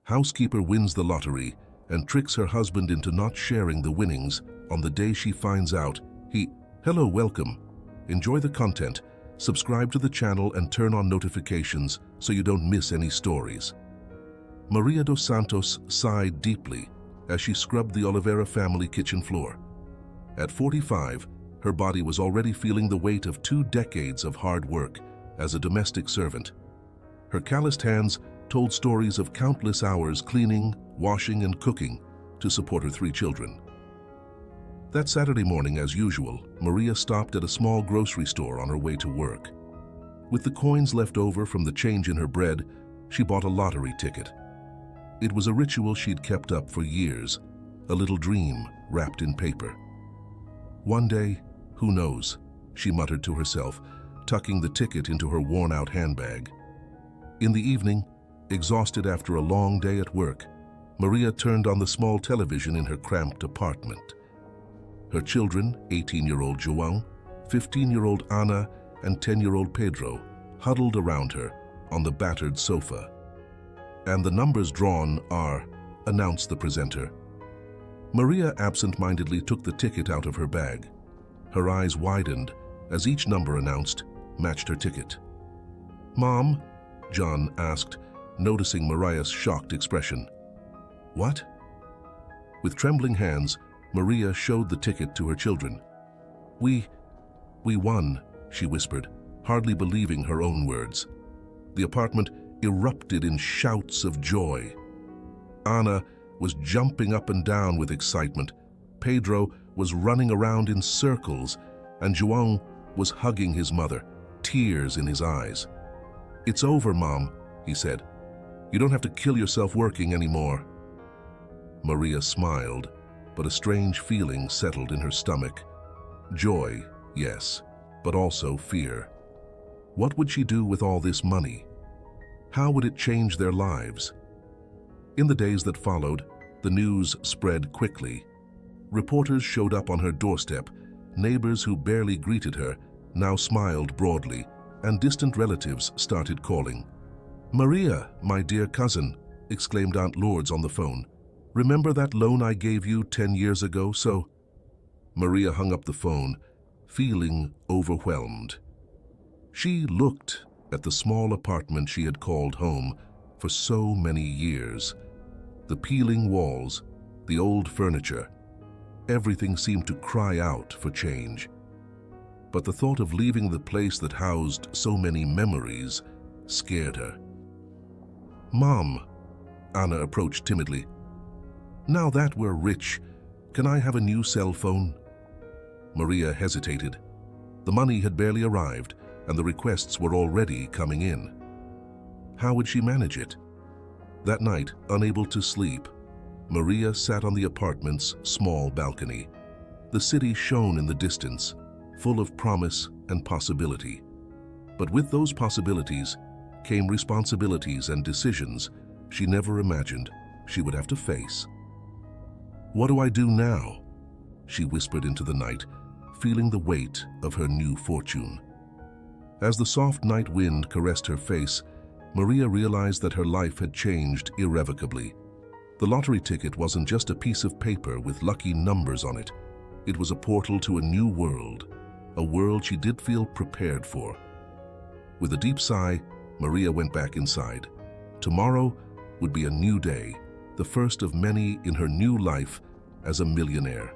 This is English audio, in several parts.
Housekeeper wins the lottery and tricks her husband into not sharing the winnings on the day she finds out Hello, welcome. Enjoy the content, subscribe to the channel and turn on notifications so you don't miss any stories. Maria dos Santos sighed deeply as she scrubbed the Oliveira family kitchen floor. At 45, her body was already feeling the weight of 2 decades of hard work as a domestic servant. Her calloused hands told stories of countless hours cleaning, washing, and cooking to support her 3 children. That Saturday morning, as usual, Maria stopped at a small grocery store on her way to work. With the coins left over from the change in her bread, she bought a lottery ticket. It was a ritual she'd kept up for years, a little dream wrapped in paper. One day, who knows, she muttered to herself, tucking the ticket into her worn-out handbag. In the evening, exhausted after a long day at work, Maria turned on the small television in her cramped apartment. Her children, 18-year-old João, 15-year-old Ana, and 10-year-old Pedro, huddled around her on the battered sofa. "And the numbers drawn are," announced the presenter. Maria absent-mindedly took the ticket out of her bag. Her eyes widened as each number announced matched her ticket. "Mom?" John asked, noticing Maria's shocked expression. "What?" With trembling hands, Maria showed the ticket to her children. We won," she whispered, hardly believing her own words. The apartment erupted in shouts of joy. Ana was jumping up and down with excitement. Pedro was running around in circles, and João was hugging his mother, tears in his eyes. "It's over, Mom," he said. "You don't have to kill yourself working anymore." Maria smiled, but a strange feeling settled in her stomach. Joy, yes, but also fear. What would she do with all this money? How would it change their lives? In the days that followed, the news spread quickly. Reporters showed up on her doorstep. Neighbors who barely greeted her now smiled broadly, and distant relatives started calling. "Maria, my dear cousin," exclaimed Aunt Lourdes on the phone. "Remember that loan I gave you 10 years ago, so—" Maria hung up the phone, feeling overwhelmed. She looked at the small apartment she had called home for so many years. The peeling walls, the old furniture, everything seemed to cry out for change. But the thought of leaving the place that housed so many memories scared her. "Mom," Anna approached timidly. "Now that we're rich, can I have a new cell phone?" Maria hesitated. The money had barely arrived, and the requests were already coming in. How would she manage it? That night, unable to sleep, Maria sat on the apartment's small balcony. The city shone in the distance, full of promise and possibility. But with those possibilities came responsibilities and decisions she never imagined she would have to face. "What do I do now?" she whispered into the night, feeling the weight of her new fortune. As the soft night wind caressed her face, Maria realized that her life had changed irrevocably. The lottery ticket wasn't just a piece of paper with lucky numbers on it. It was a portal to a new world, a world she did feel prepared for. With a deep sigh, Maria went back inside. Tomorrow would be a new day, the first of many in her new life as a millionaire.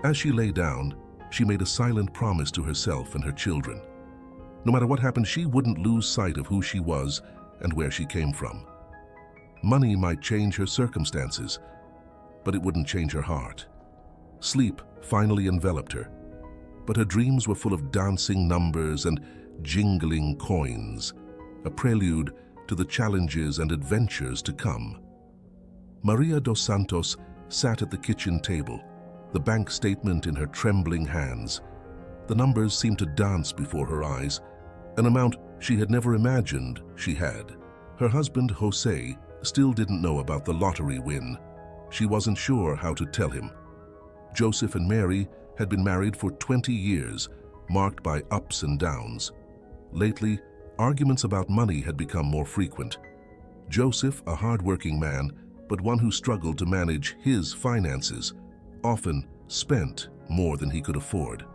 As she lay down, she made a silent promise to herself and her children. No matter what happened, she wouldn't lose sight of who she was and where she came from. Money might change her circumstances, but it wouldn't change her heart. Sleep finally enveloped her, but her dreams were full of dancing numbers and jingling coins, a prelude to the challenges and adventures to come. Maria dos Santos sat at the kitchen table, the bank statement in her trembling hands. The numbers seemed to dance before her eyes, an amount she had never imagined she had. Her husband, Jose, still didn't know about the lottery win. She wasn't sure how to tell him. Joseph and Mary had been married for 20 years, marked by ups and downs. Lately, arguments about money had become more frequent. Joseph, a hard-working man, but one who struggled to manage his finances, often spent more than he could afford.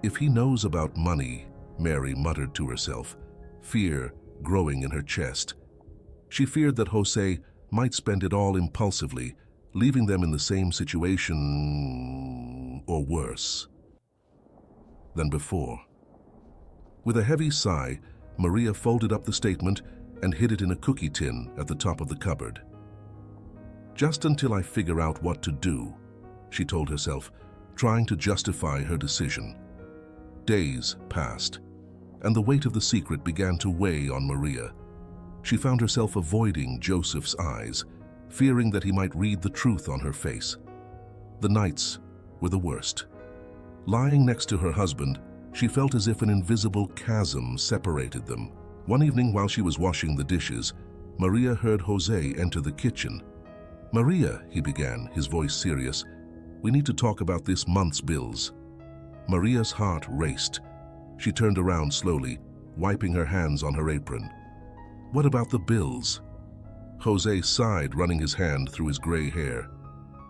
If he knows about money, Mary muttered to herself, fear growing in her chest. She feared that Jose might spend it all impulsively, leaving them in the same situation, or worse, than before. With a heavy sigh, Maria folded up the statement and hid it in a cookie tin at the top of the cupboard. Just until I figure out what to do, she told herself, trying to justify her decision. Days passed, and the weight of the secret began to weigh on Maria. She found herself avoiding Joseph's eyes, fearing that he might read the truth on her face. The nights were the worst. Lying next to her husband, she felt as if an invisible chasm separated them. One evening while she was washing the dishes, Maria heard Jose enter the kitchen. "Maria," he began, his voice serious, "we need to talk about this month's bills." Maria's heart raced. She turned around slowly, wiping her hands on her apron. "What about the bills?" Jose sighed, running his hand through his gray hair.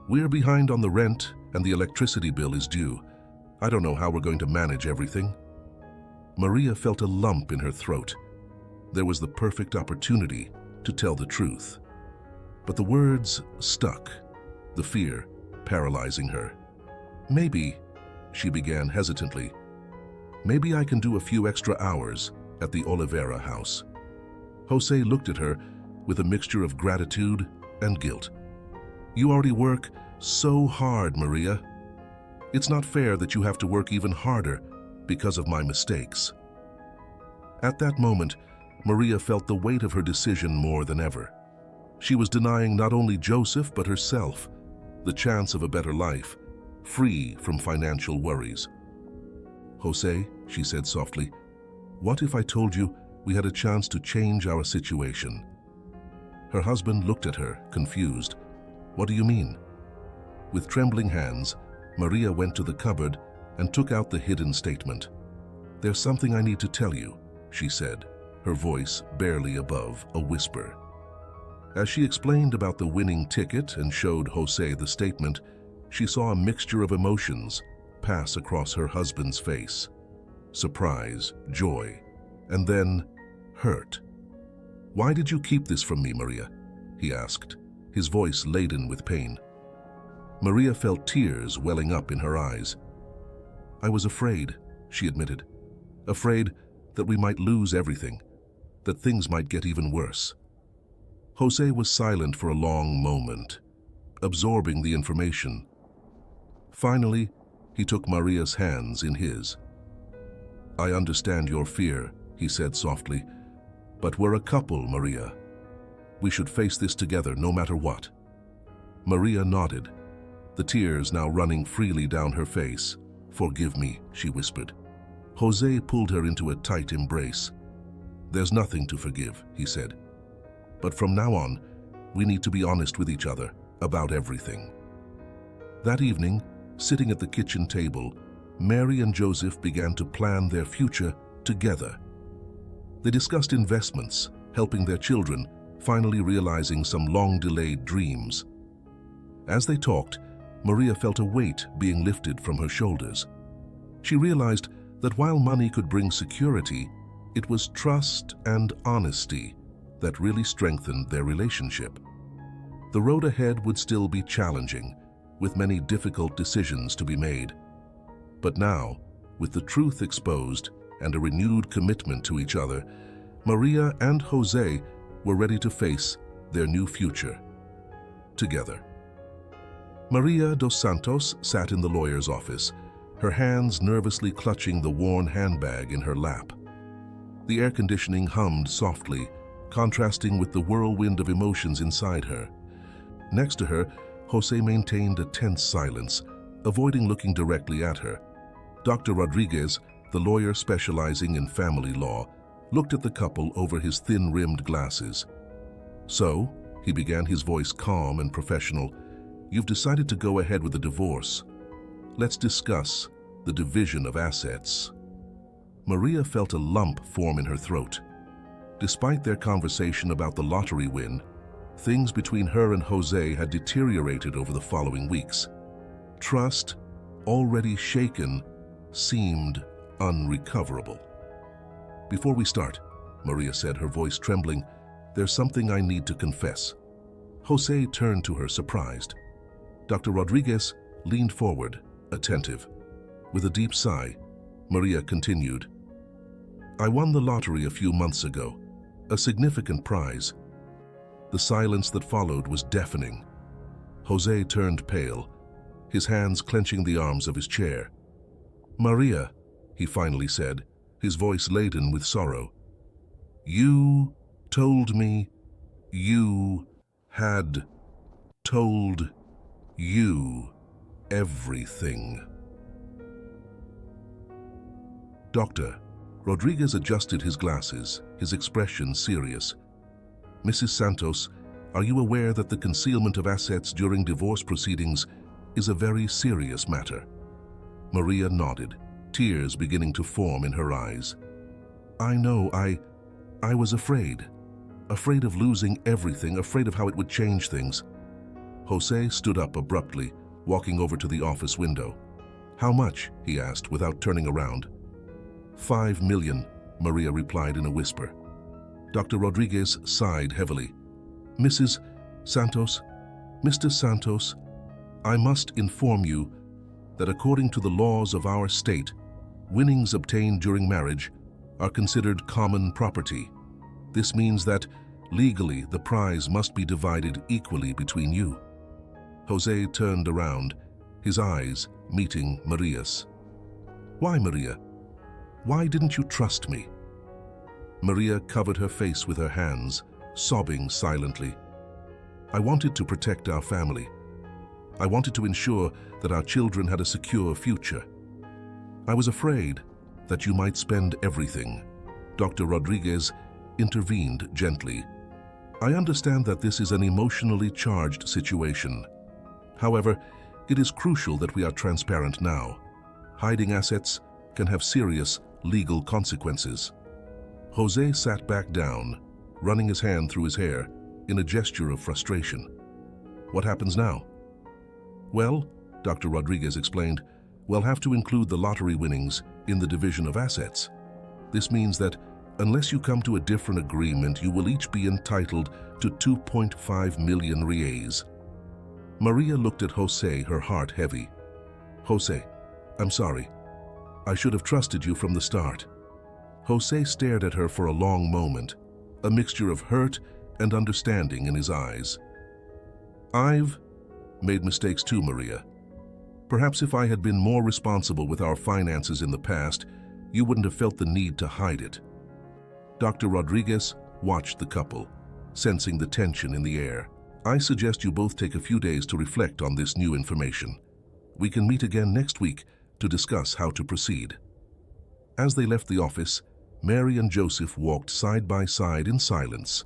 "We're behind on the rent and the electricity bill is due. I don't know how we're going to manage everything." Maria felt a lump in her throat. There was the perfect opportunity to tell the truth. But the words stuck, the fear paralyzing her. "Maybe," she began hesitantly, "maybe I can do a few extra hours at the Oliveira house." Jose looked at her with a mixture of gratitude and guilt. "You already work so hard, Maria. It's not fair that you have to work even harder because of my mistakes." At that moment, Maria felt the weight of her decision more than ever. She was denying not only Joseph but herself the chance of a better life, free from financial worries. "Jose," she said softly, "what if I told you we had a chance to change our situation?" Her husband looked at her, confused. "What do you mean?" With trembling hands, Maria went to the cupboard and took out the hidden statement. "There's something I need to tell you," she said, her voice barely above a whisper. As she explained about the winning ticket and showed Jose the statement, she saw a mixture of emotions pass across her husband's face. Surprise, joy, and then hurt. "Why did you keep this from me, Maria?" he asked, his voice laden with pain. Maria felt tears welling up in her eyes. "I was afraid," she admitted. "Afraid that we might lose everything, that things might get even worse." Jose was silent for a long moment, absorbing the information. Finally, he took Maria's hands in his. "I understand your fear," he said softly, "but we're a couple, Maria. We should face this together no matter what." Maria nodded, the tears now running freely down her face. "Forgive me," she whispered. Jose pulled her into a tight embrace. "There's nothing to forgive," he said. "But from now on, we need to be honest with each other about everything." That evening, sitting at the kitchen table, Mary and Joseph began to plan their future together. They discussed investments, helping their children, finally realizing some long-delayed dreams. As they talked, Maria felt a weight being lifted from her shoulders. She realized that while money could bring security, it was trust and honesty that really strengthened their relationship. The road ahead would still be challenging, with many difficult decisions to be made. But now, with the truth exposed and a renewed commitment to each other, Maria and Jose were ready to face their new future together. Maria dos Santos sat in the lawyer's office, her hands nervously clutching the worn handbag in her lap. The air conditioning hummed softly, contrasting with the whirlwind of emotions inside her. Next to her, Jose maintained a tense silence, avoiding looking directly at her. Dr. Rodriguez, the lawyer specializing in family law, looked at the couple over his thin-rimmed glasses. "So," he began, his voice calm and professional, "you've decided to go ahead with the divorce. Let's discuss the division of assets." Maria felt a lump form in her throat. Despite their conversation about the lottery win, things between her and Jose had deteriorated over the following weeks. Trust, already shaken, seemed unrecoverable. "Before we start," Maria said, her voice trembling, "there's something I need to confess." Jose turned to her, surprised. Dr. Rodriguez leaned forward, attentive. With a deep sigh, Maria continued, "I won the lottery a few months ago, a significant prize." The silence that followed was deafening. Jose turned pale, his hands clenching the arms of his chair. "Maria," he finally said, his voice laden with sorrow, "you told me you had told you everything." Doctor Rodriguez adjusted his glasses, his expression serious. "Mrs. Santos, are you aware that the concealment of assets during divorce proceedings is a very serious matter?" Maria nodded, tears beginning to form in her eyes. "I know, I was afraid of losing everything, afraid of how it would change things." Jose stood up abruptly, walking over to the office window. "How much?" he asked without turning around. "5 million, Maria replied in a whisper. Dr. Rodriguez sighed heavily. "Mrs. Santos, Mr. Santos, I must inform you that according to the laws of our state, winnings obtained during marriage are considered common property. This means that, legally, the prize must be divided equally between you." Jose turned around, his eyes meeting Maria's. "Why, Maria? Why didn't you trust me?" Maria covered her face with her hands, sobbing silently. "I wanted to protect our family. I wanted to ensure that our children had a secure future. I was afraid that you might spend everything." Dr. Rodriguez intervened gently. "I understand that this is an emotionally charged situation. However, it is crucial that we are transparent now. Hiding assets can have serious legal consequences." Jose sat back down, running his hand through his hair in a gesture of frustration. "What happens now?" "Well," Dr. Rodriguez explained, "we'll have to include the lottery winnings in the division of assets. This means that unless you come to a different agreement, you will each be entitled to 2.5 million reais." Maria looked at Jose, her heart heavy. "Jose, I'm sorry. I should have trusted you from the start." Jose stared at her for a long moment, a mixture of hurt and understanding in his eyes. "I've made mistakes too, Maria. Perhaps if I had been more responsible with our finances in the past, you wouldn't have felt the need to hide it." Dr. Rodriguez watched the couple, sensing the tension in the air. "I suggest you both take a few days to reflect on this new information. We can meet again next week to discuss how to proceed." As they left the office, Mary and Joseph walked side by side in silence.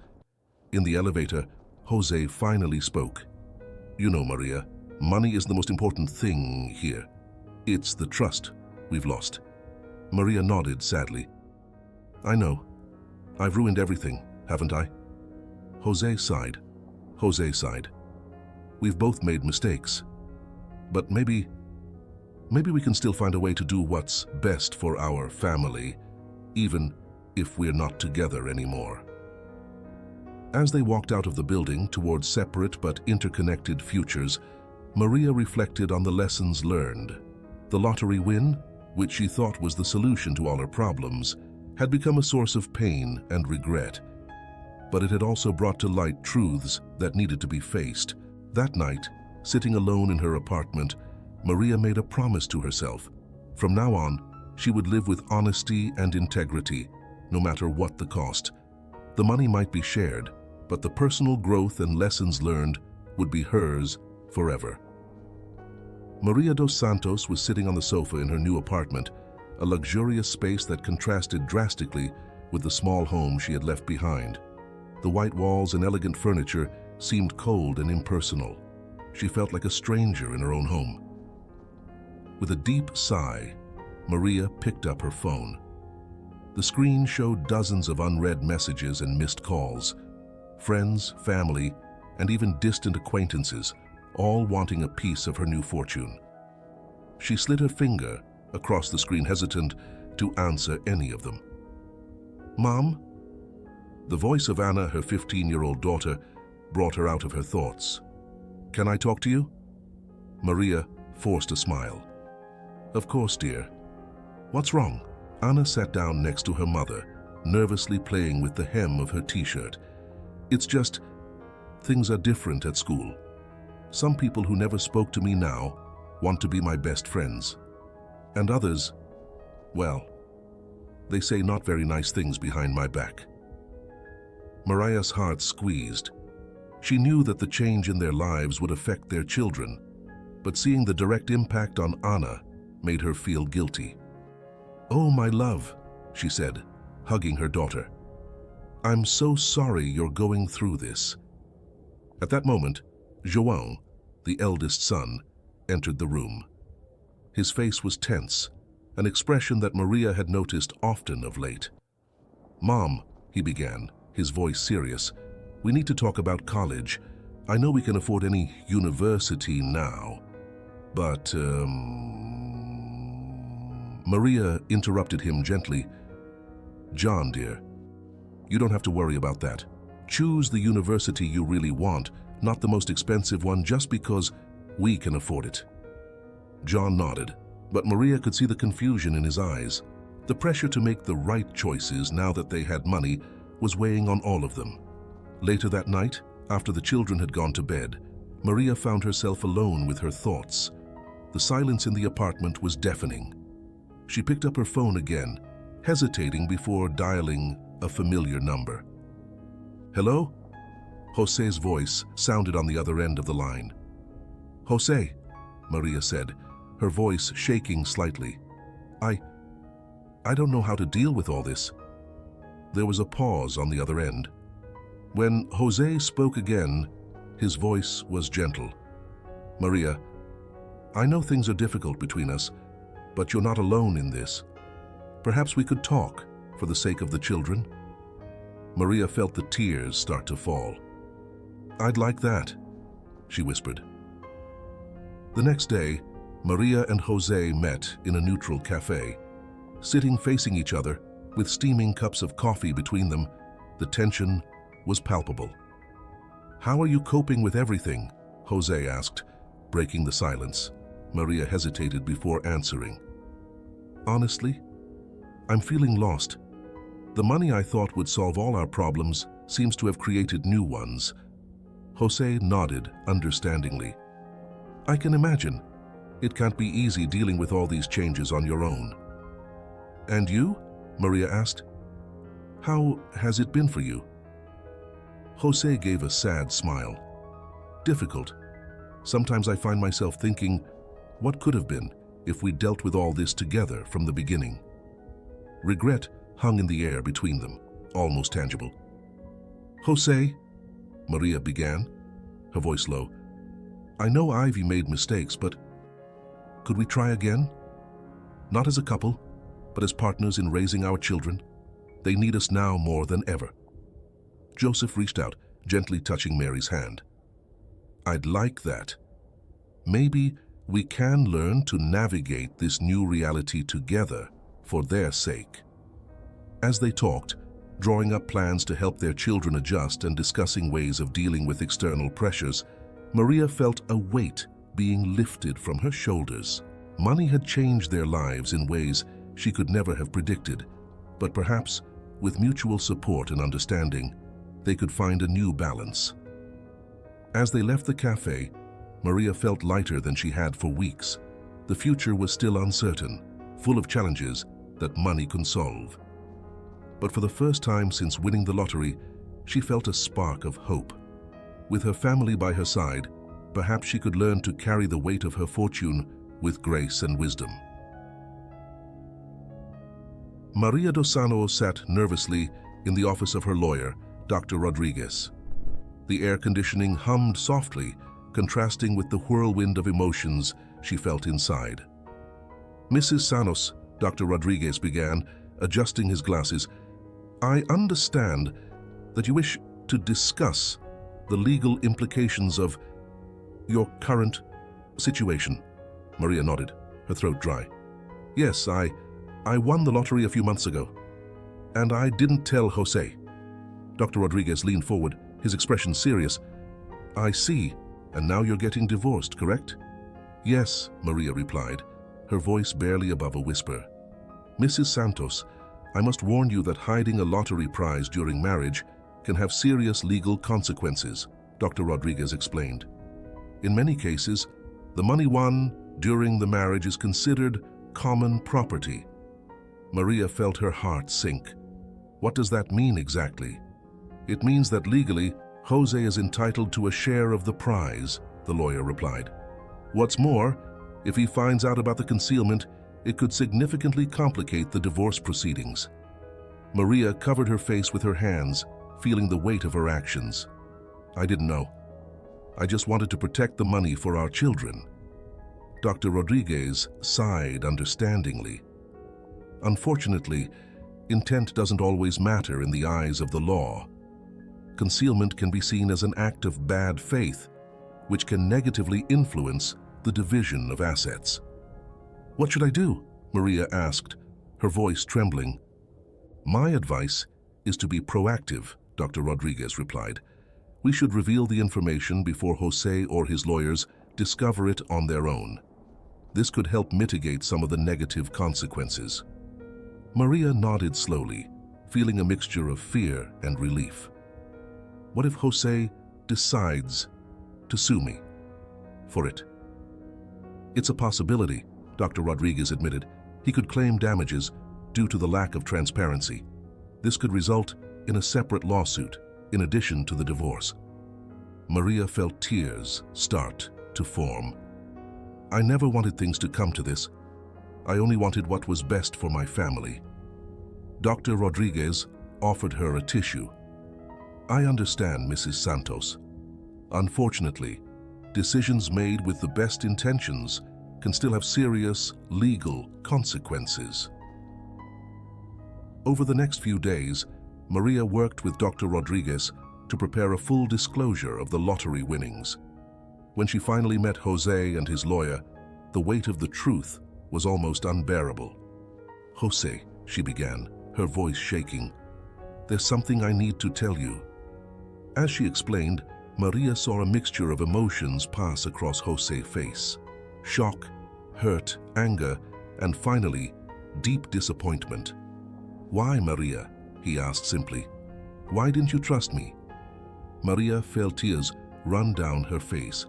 In the elevator, Jose finally spoke. "You know, Maria, money is the most important thing here. It's the trust we've lost." Maria nodded sadly. "I know. I've ruined everything, haven't I?" Jose sighed. "We've both made mistakes. But maybe we can still find a way to do what's best for our family, even if we're not together anymore." As they walked out of the building towards separate but interconnected futures, Maria reflected on the lessons learned. The lottery win, which she thought was the solution to all her problems, had become a source of pain and regret. But it had also brought to light truths that needed to be faced. That night, sitting alone in her apartment, Maria made a promise to herself. From now on, she would live with honesty and integrity, no matter what the cost. The money might be shared, but the personal growth and lessons learned would be hers forever. Maria dos Santos was sitting on the sofa in her new apartment, a luxurious space that contrasted drastically with the small home she had left behind. The white walls and elegant furniture seemed cold and impersonal. She felt like a stranger in her own home. With a deep sigh, Maria picked up her phone. The screen showed dozens of unread messages and missed calls. Friends, family, and even distant acquaintances, all wanting a piece of her new fortune. She slid her finger across the screen, hesitant to answer any of them. "Mom?" The voice of Anna, her 15-year-old daughter, brought her out of her thoughts. "Can I talk to you?" Maria forced a smile. "Of course, dear. What's wrong?" Anna sat down next to her mother, nervously playing with the hem of her t-shirt. "It's just, things are different at school. Some people who never spoke to me now want to be my best friends. And others, well, they say not very nice things behind my back." Maria's heart squeezed. She knew that the change in their lives would affect their children, but seeing the direct impact on Anna made her feel guilty. "Oh, my love," she said, hugging her daughter. "I'm so sorry you're going through this." At that moment, João, the eldest son, entered the room. His face was tense, an expression that Maria had noticed often of late. "Mom," he began, his voice serious, "we need to talk about college. I know we can afford any university now, but, Maria interrupted him gently. "John, dear, you don't have to worry about that. Choose the university you really want, not the most expensive one, just because we can afford it." John nodded, but Maria could see the confusion in his eyes. The pressure to make the right choices now that they had money was weighing on all of them. Later that night, after the children had gone to bed, Maria found herself alone with her thoughts. The silence in the apartment was deafening. She picked up her phone again, hesitating before dialing a familiar number. "Hello?" José's voice sounded on the other end of the line. "José," Maria said, her voice shaking slightly. I don't know how to deal with all this." There was a pause on the other end. When José spoke again, his voice was gentle. "Maria, I know things are difficult between us, but you're not alone in this. Perhaps we could talk for the sake of the children." Maria felt the tears start to fall. "I'd like that," she whispered. The next day, Maria and José met in a neutral cafe. Sitting facing each other, with steaming cups of coffee between them, the tension was palpable. "How are you coping with everything?" José asked, breaking the silence. Maria hesitated before answering. "Honestly, I'm feeling lost. The money I thought would solve all our problems seems to have created new ones." José nodded understandingly. "I can imagine. It can't be easy dealing with all these changes on your own." "And you?" Maria asked. "How has it been for you?" José gave a sad smile. "Difficult. Sometimes I find myself thinking, what could have been if we dealt with all this together from the beginning?" Regret hung in the air between them, almost tangible. "José," Maria began, her voice low, "I know Ivy made mistakes, but could we try again? Not as a couple, but as partners in raising our children. They need us now more than ever." Joseph reached out, gently touching Mary's hand. "I'd like that. Maybe we can learn to navigate this new reality together for their sake." As they talked, drawing up plans to help their children adjust and discussing ways of dealing with external pressures, Maria felt a weight being lifted from her shoulders. Money had changed their lives in ways she could never have predicted, but perhaps, with mutual support and understanding, they could find a new balance. As they left the cafe, Maria felt lighter than she had for weeks. The future was still uncertain, full of challenges that money could solve. But for the first time since winning the lottery, she felt a spark of hope. With her family by her side, perhaps she could learn to carry the weight of her fortune with grace and wisdom. Maria Dosano sat nervously in the office of her lawyer, Dr. Rodriguez. The air conditioning hummed softly, contrasting with the whirlwind of emotions she felt inside. "Mrs. Sanos," Dr. Rodriguez began, adjusting his glasses. "I understand that you wish to discuss the legal implications of your current situation." Maria nodded, her throat dry. "Yes, I won the lottery a few months ago, and I didn't tell Jose." Dr. Rodriguez leaned forward, his expression serious. "I see, and now you're getting divorced, correct?" "Yes," Maria replied, her voice barely above a whisper. "Mrs. Santos, I must warn you that hiding a lottery prize during marriage can have serious legal consequences," Dr. Rodriguez explained. "In many cases, the money won during the marriage is considered common property." Maria felt her heart sink. "What does that mean exactly?" "It means that legally, Jose is entitled to a share of the prize," the lawyer replied. "What's more, if he finds out about the concealment, it could significantly complicate the divorce proceedings." Maria covered her face with her hands, feeling the weight of her actions. "I didn't know. I just wanted to protect the money for our children." Dr. Rodriguez sighed understandingly. "Unfortunately, intent doesn't always matter in the eyes of the law. Concealment can be seen as an act of bad faith, which can negatively influence the division of assets." "What should I do?" Maria asked, her voice trembling. "My advice is to be proactive," Dr. Rodriguez replied. "We should reveal the information before Jose or his lawyers discover it on their own. This could help mitigate some of the negative consequences." Maria nodded slowly, feeling a mixture of fear and relief. "What if Jose decides to sue me for it?" "It's a possibility," Dr. Rodriguez admitted. "He could claim damages due to the lack of transparency. This could result in a separate lawsuit in addition to the divorce." Maria felt tears start to form. "I never wanted things to come to this. I only wanted what was best for my family." Dr. Rodriguez offered her a tissue. "I understand, Mrs. Santos. Unfortunately, decisions made with the best intentions can still have serious legal consequences." Over the next few days, Maria worked with Dr. Rodriguez to prepare a full disclosure of the lottery winnings. When she finally met Jose and his lawyer, the weight of the truth was almost unbearable. "Jose," she began, her voice shaking, "there's something I need to tell you." As she explained, Maria saw a mixture of emotions pass across Jose's face: shock, hurt, anger, and finally, deep disappointment. "Why, Maria?" he asked simply. "Why didn't you trust me?" Maria felt tears run down her face.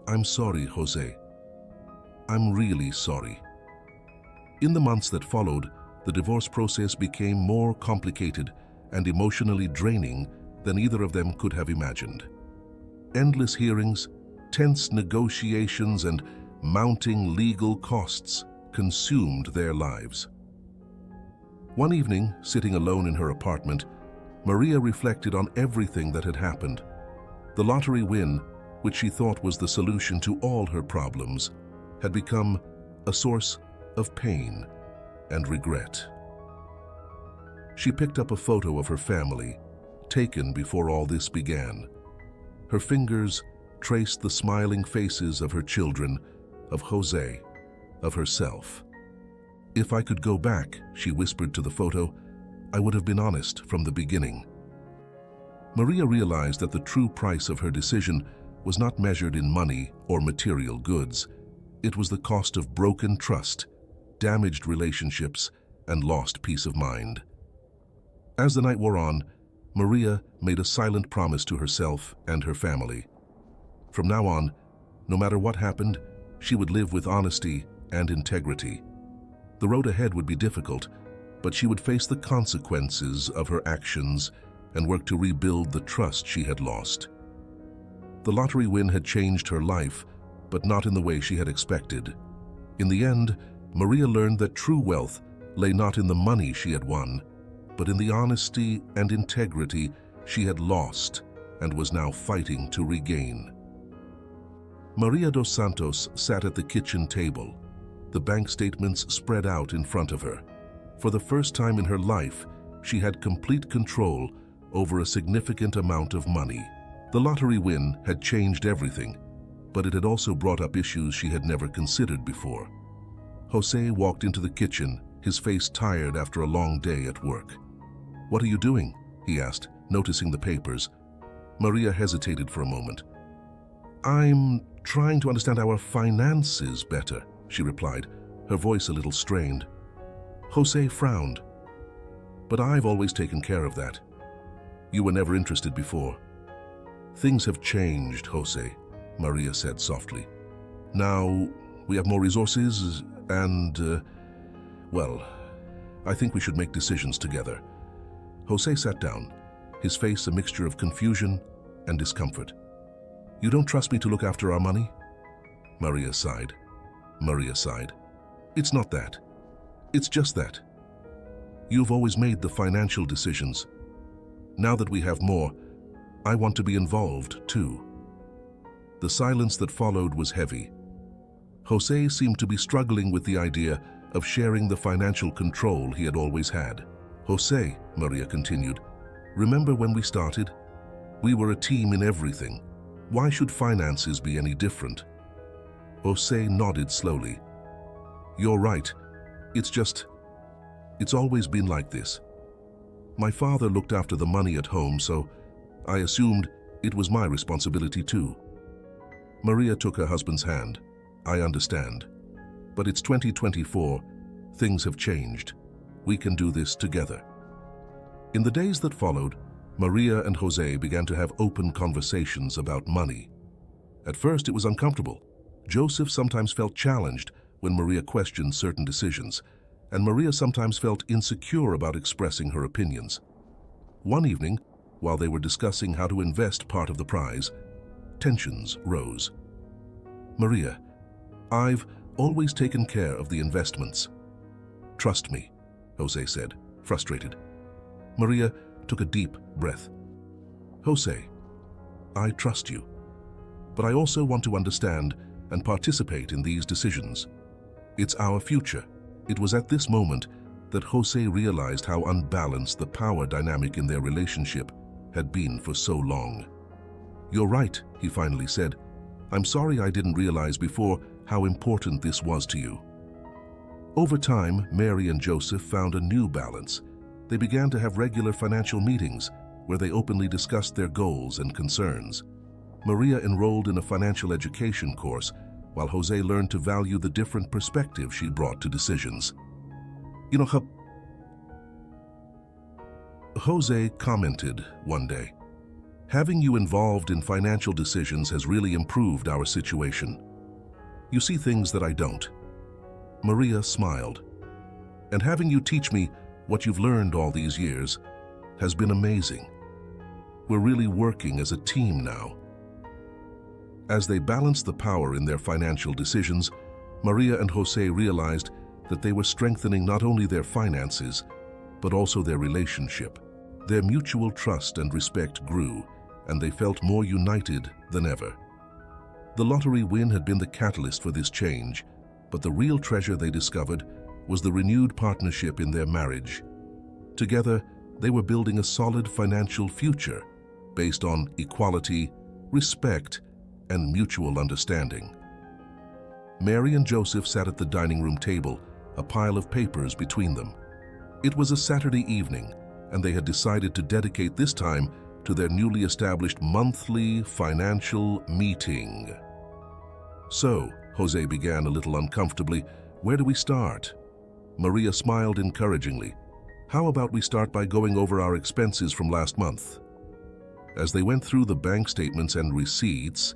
"I'm sorry, Jose. I'm really sorry." In the months that followed, the divorce process became more complicated and emotionally draining than either of them could have imagined. Endless hearings, tense negotiations, and mounting legal costs consumed their lives. One evening, sitting alone in her apartment, Maria reflected on everything that had happened. The lottery win, which she thought was the solution to all her problems, had become a source of pain and regret. She picked up a photo of her family, taken before all this began. Her fingers traced the smiling faces of her children, of Jose, of herself. "If I could go back," she whispered to the photo, "I would have been honest from the beginning." Maria realized that the true price of her decision was not measured in money or material goods. It was the cost of broken trust, damaged relationships, and lost peace of mind. As the night wore on, Maria made a silent promise to herself and her family. From now on, no matter what happened, she would live with honesty and integrity. The road ahead would be difficult, but she would face the consequences of her actions and work to rebuild the trust she had lost. The lottery win had changed her life, but not in the way she had expected. In the end, Maria learned that true wealth lay not in the money she had won, but in the honesty and integrity she had lost and was now fighting to regain. Maria dos Santos sat at the kitchen table, the bank statements spread out in front of her. For the first time in her life, she had complete control over a significant amount of money. The lottery win had changed everything, but it had also brought up issues she had never considered before. Jose walked into the kitchen, his face tired after a long day at work. "What are you doing?" he asked, noticing the papers. Maria hesitated for a moment. "I'm trying to understand our finances better," she replied, her voice a little strained. Jose frowned. "But I've always taken care of that. You were never interested before." "Things have changed, Jose," Maria said softly. "Now we have more resources and, well, I think we should make decisions together." Jose sat down, his face a mixture of confusion and discomfort. "You don't trust me to look after our money?" Maria sighed. "It's not that. It's just that. You've always made the financial decisions. Now that we have more, I want to be involved too." The silence that followed was heavy. Jose seemed to be struggling with the idea of sharing the financial control he had always had. "Jose," Maria continued, "remember when we started? We were a team in everything. Why should finances be any different?" Jose nodded slowly. "You're right. It's always been like this. My father looked after the money at home, so I assumed it was my responsibility too." Maria took her husband's hand. "I understand. But it's 2024. Things have changed. We can do this together." In the days that followed, Maria and Jose began to have open conversations about money. At first, it was uncomfortable. Joseph sometimes felt challenged when Maria questioned certain decisions, and Maria sometimes felt insecure about expressing her opinions. One evening, while they were discussing how to invest part of the prize, tensions rose. "Maria, I've always taken care of the investments." "Trust me," Jose said, frustrated. Maria took a deep breath. "Jose, I trust you, but I also want to understand and participate in these decisions. It's our future." It was at this moment that Jose realized how unbalanced the power dynamic in their relationship had been for so long. "You're right," he finally said. "I'm sorry I didn't realize before how important this was to you." Over time, Mary and Joseph found a new balance. They began to have regular financial meetings where they openly discussed their goals and concerns. Maria enrolled in a financial education course, while Jose learned to value the different perspectives she brought to decisions. "You know, Jose commented one day, "Having you involved in financial decisions has really improved our situation. You see things that I don't." Maria smiled. "And having you teach me what you've learned all these years has been amazing. We're really working as a team now." As they balanced the power in their financial decisions, Maria and Jose realized that they were strengthening not only their finances, but also their relationship. Their mutual trust and respect grew, and they felt more united than ever. The lottery win had been the catalyst for this change, but the real treasure they discovered was the renewed partnership in their marriage. Together, they were building a solid financial future based on equality, respect, and mutual understanding. Mary and Joseph sat at the dining room table, a pile of papers between them. It was a Saturday evening, and they had decided to dedicate this time to their newly established monthly financial meeting. "So," Jose began a little uncomfortably, "where do we start?" Maria smiled encouragingly. "How about we start by going over our expenses from last month?" As they went through the bank statements and receipts,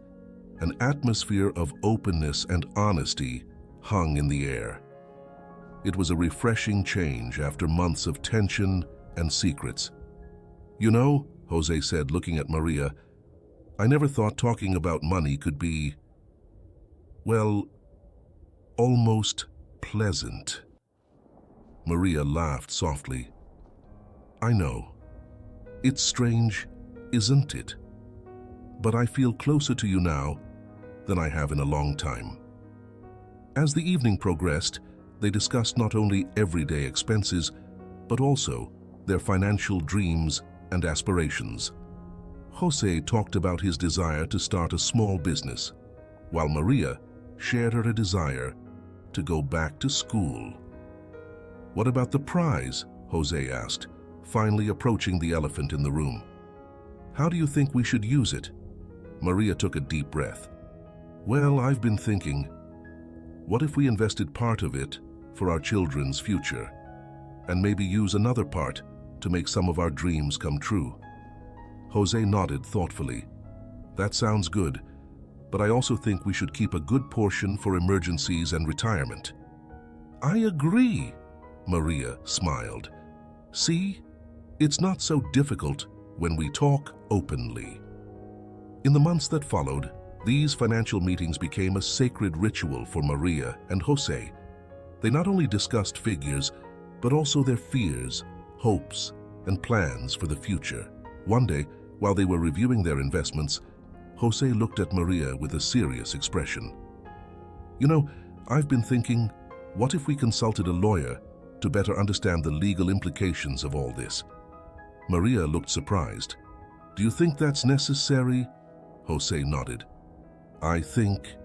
an atmosphere of openness and honesty hung in the air. It was a refreshing change after months of tension and secrets. "You know," Jose said, looking at Maria, "I never thought talking about money could be, well, almost pleasant." Maria laughed softly. "I know. It's strange, isn't it? But I feel closer to you now than I have in a long time." As the evening progressed, They discussed not only everyday expenses, but also their financial dreams and aspirations. Jose talked about his desire to start a small business, while Maria shared her desire to go back to school. "What about the prize?" Jose asked, finally approaching the elephant in the room. "How do you think we should use it?" Maria took a deep breath. "Well, I've been thinking, what if we invested part of it for our children's future, and maybe use another part to make some of our dreams come true?" Jose nodded thoughtfully. "That sounds good, but I also think we should keep a good portion for emergencies and retirement." "I agree," Maria smiled. "See, it's not so difficult when we talk openly." In the months that followed, these financial meetings became a sacred ritual for Maria and Jose. They not only discussed figures, but also their fears, hopes, and plans for the future. One day, while they were reviewing their investments, Jose looked at Maria with a serious expression. "You know, I've been thinking, what if we consulted a lawyer to better understand the legal implications of all this?" Maria looked surprised. "Do you think that's necessary?" Jose nodded. "I think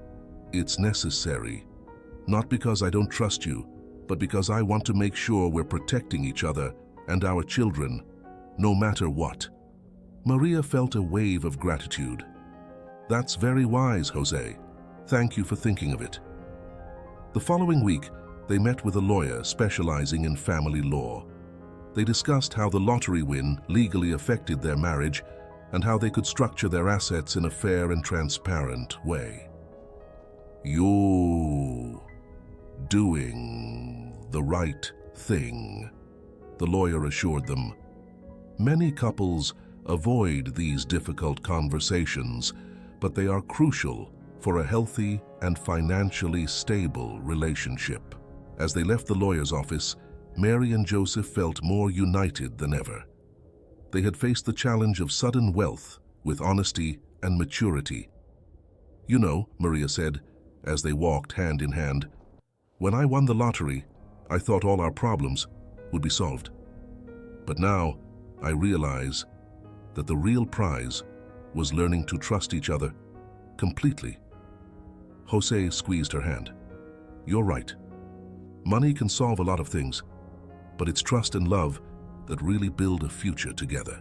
it's necessary, not because I don't trust you, but because I want to make sure we're protecting each other and our children, no matter what." Maria felt a wave of gratitude. "That's very wise, Jose. Thank you for thinking of it." The following week, they met with a lawyer specializing in family law. They discussed how the lottery win legally affected their marriage and how they could structure their assets in a fair and transparent way. "You're doing the right thing," the lawyer assured them. "Many couples avoid these difficult conversations, but they are crucial for a healthy and financially stable relationship." As they left the lawyer's office, Mary and Joseph felt more united than ever. They had faced the challenge of sudden wealth with honesty and maturity. "You know," Maria said, as they walked hand in hand, "when I won the lottery, I thought all our problems would be solved. But now I realize that the real prize was learning to trust each other completely." Jose squeezed her hand. "You're right. Money can solve a lot of things, but it's trust and love that really build a future together."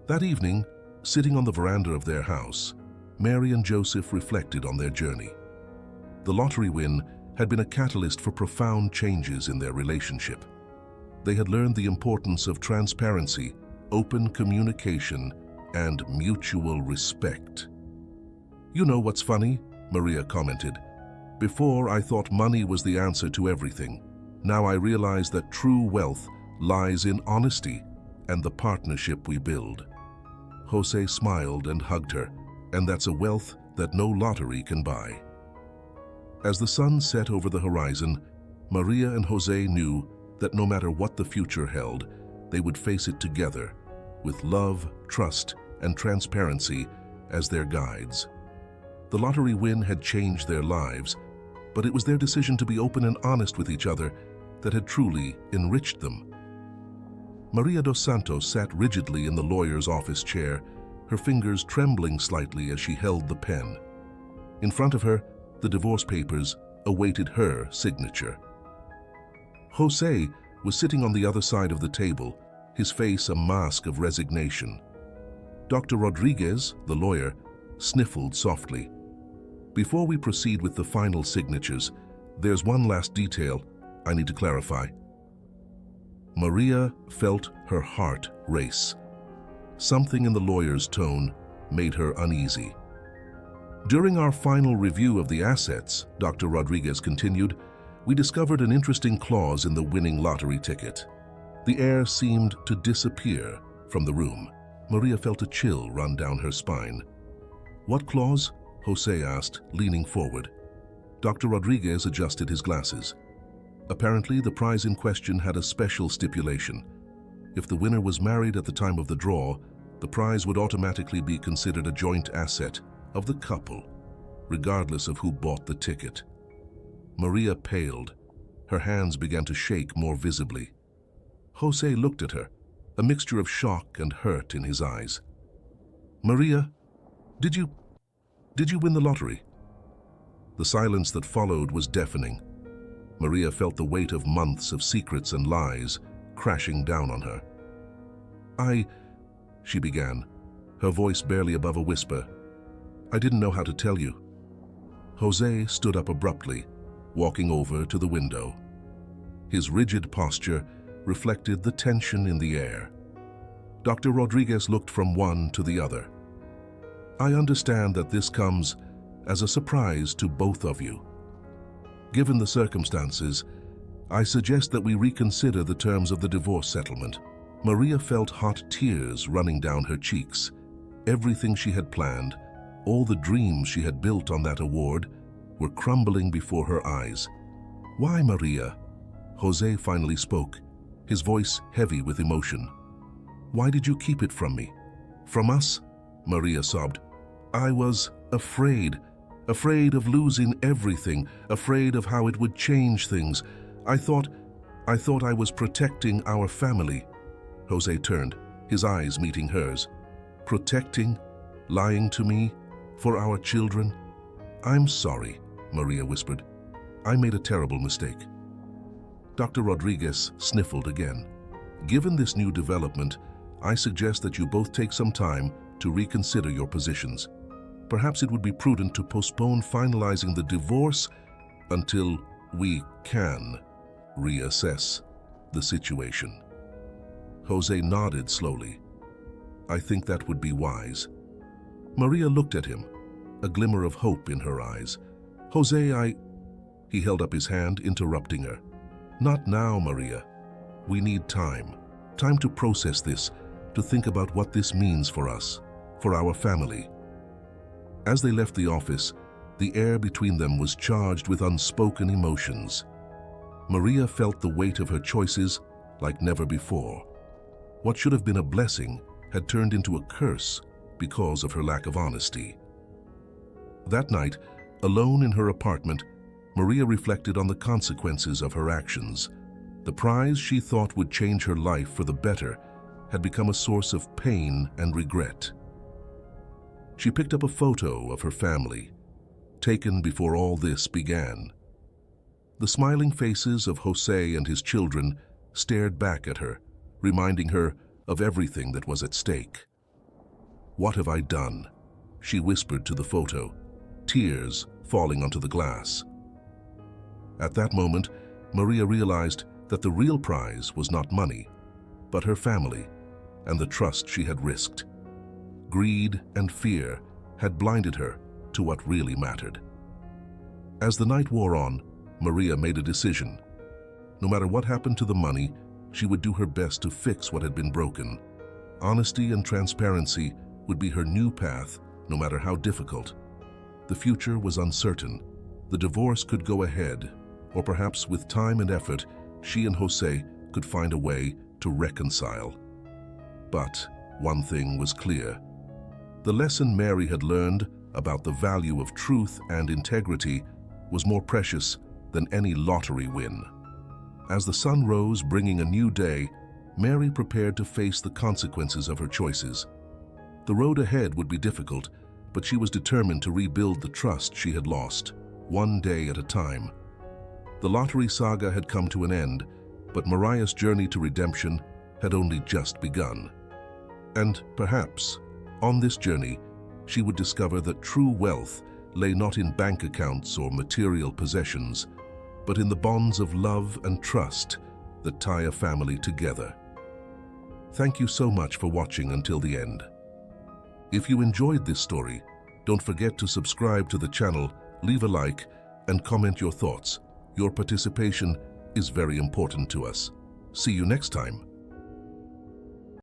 That evening, sitting on the veranda of their house, Mary and Joseph reflected on their journey. The lottery win had been a catalyst for profound changes in their relationship. They had learned the importance of transparency, open communication, and mutual respect. "You know what's funny?" Maria commented. "Before, I thought money was the answer to everything. Now I realize that true wealth lies in honesty and the partnership we build." Jose smiled and hugged her, and that's a wealth that no lottery can buy. As the sun set over the horizon, Maria and Jose knew that no matter what the future held, they would face it together, with love, trust, and transparency as their guides. The lottery win had changed their lives, but it was their decision to be open and honest with each other that had truly enriched them. Maria dos Santos sat rigidly in the lawyer's office chair, her fingers trembling slightly as she held the pen. In front of her, the divorce papers awaited her signature. Jose was sitting on the other side of the table, his face a mask of resignation. Dr. Rodriguez, the lawyer, sniffled softly. "Before we proceed with the final signatures, there's one last detail I need to clarify." Maria felt her heart race. Something in the lawyer's tone made her uneasy. "During our final review of the assets," Dr. Rodriguez continued, "we discovered an interesting clause in the winning lottery ticket." The air seemed to disappear from the room. Maria felt a chill run down her spine. "What clause?" Jose asked, leaning forward. Dr. Rodriguez adjusted his glasses. Apparently, the prize in question had a special stipulation. If the winner was married at the time of the draw, the prize would automatically be considered a joint asset of the couple, regardless of who bought the ticket. Maria paled. Her hands began to shake more visibly. Jose looked at her, a mixture of shock and hurt in his eyes. "Maria, did you win the lottery?" The silence that followed was deafening. Maria felt the weight of months of secrets and lies crashing down on her. She began, her voice barely above a whisper. "I didn't know how to tell you." Jose stood up abruptly, walking over to the window. His rigid posture reflected the tension in the air. Dr. Rodriguez looked from one to the other. "I understand that this comes as a surprise to both of you. Given the circumstances, I suggest that we reconsider the terms of the divorce settlement." Maria felt hot tears running down her cheeks. Everything she had planned, all the dreams she had built on that award, were crumbling before her eyes. "Why, Maria?" Jose finally spoke, his voice heavy with emotion. "Why did you keep it from me? From us?" Maria sobbed. "I was afraid of losing everything, afraid of how it would change things. I thought I was protecting our family." Jose turned, his eyes meeting hers. "Protecting? Lying to me? For our children?" "I'm sorry," Maria whispered. "I made a terrible mistake." Dr. Rodriguez sniffled again. "Given this new development, I suggest that you both take some time to reconsider your positions. Perhaps it would be prudent to postpone finalizing the divorce until we can reassess the situation." Jose nodded slowly. "I think that would be wise." Maria looked at him, a glimmer of hope in her eyes. "Jose, He held up his hand, interrupting her. "Not now, Maria. We need time. Time to process this, to think about what this means for us, for our family." As they left the office, the air between them was charged with unspoken emotions. Maria felt the weight of her choices like never before. What should have been a blessing had turned into a curse because of her lack of honesty. That night, alone in her apartment, Maria reflected on the consequences of her actions. The prize she thought would change her life for the better had become a source of pain and regret. She picked up a photo of her family, taken before all this began. The smiling faces of Jose and his children stared back at her, reminding her of everything that was at stake. "What have I done?" she whispered to the photo, tears falling onto the glass. At that moment, Maria realized that the real prize was not money, but her family and the trust she had risked. Greed and fear had blinded her to what really mattered. As the night wore on, Maria made a decision. No matter what happened to the money, she would do her best to fix what had been broken. Honesty and transparency would be her new path, no matter how difficult. The future was uncertain. The divorce could go ahead, or perhaps with time and effort, she and Jose could find a way to reconcile. But one thing was clear. The lesson Mary had learned about the value of truth and integrity was more precious than any lottery win. As the sun rose, bringing a new day, Mary prepared to face the consequences of her choices. The road ahead would be difficult, but she was determined to rebuild the trust she had lost, one day at a time. The lottery saga had come to an end, but Mariah's journey to redemption had only just begun. And perhaps, on this journey, she would discover that true wealth lay not in bank accounts or material possessions, but in the bonds of love and trust that tie a family together. Thank you so much for watching until the end. If you enjoyed this story, don't forget to subscribe to the channel, leave a like, and comment your thoughts. Your participation is very important to us. See you next time.